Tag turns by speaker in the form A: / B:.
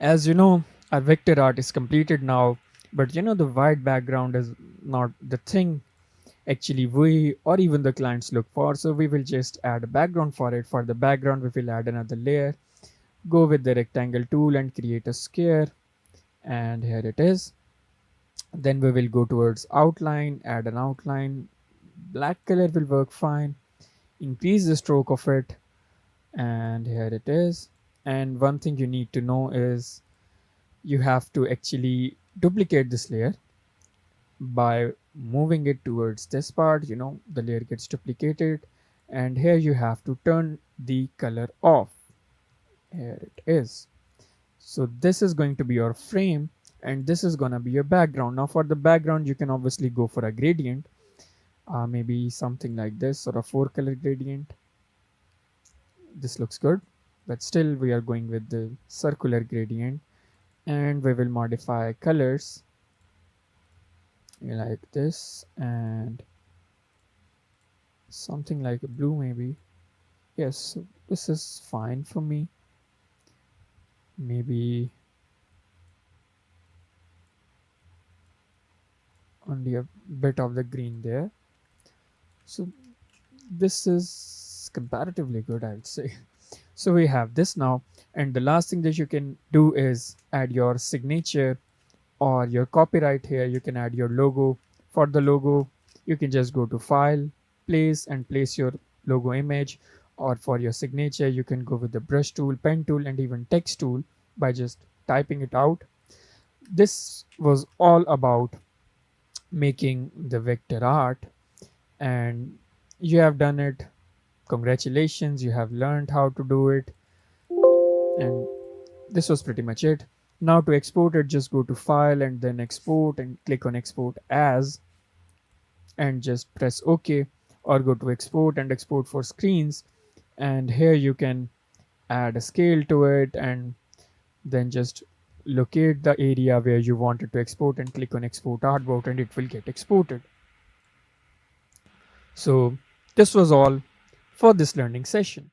A: As you know, our vector art is completed now, but the white background is not the thing actually we or even the clients look for. So we will just add a background for it. For the background, we will add another layer, go with the rectangle tool and create a square. And here it is. Then we will go towards outline, add an outline. Black color will work fine. Increase the stroke of it. And here it is. And one thing you need to know is you have to actually duplicate this layer by moving it towards this part. The layer gets duplicated, and here you have to turn the color off. Here it is. So this is going to be your frame, and this is going to be your background. Now for the background, you can obviously go for a gradient, maybe something like this, or a 4-color gradient. This looks good, but still we are going with the circular gradient, and we will modify colors like this, and something like a blue maybe. Yes, so this is fine for me. Maybe only a bit of the green there. So this is comparatively good, I would say. So we have this now, and the last thing that you can do is add your signature or your copyright. Here you can add your logo. For the logo, you can just go to file, place, and place your logo image. Or for your signature, you can go with the brush tool, pen tool, and even text tool by just typing it out. This was all about making the vector art, and you have done it. Congratulations, you have learned how to do it, and this was pretty much it. Now to export it, just go to file and then export and click on export as, and just press OK, or go to export and export for screens, and here you can add a scale to it, and then just locate the area where you want it to export and click on export artboard, and it will get exported. So this was all for this learning session.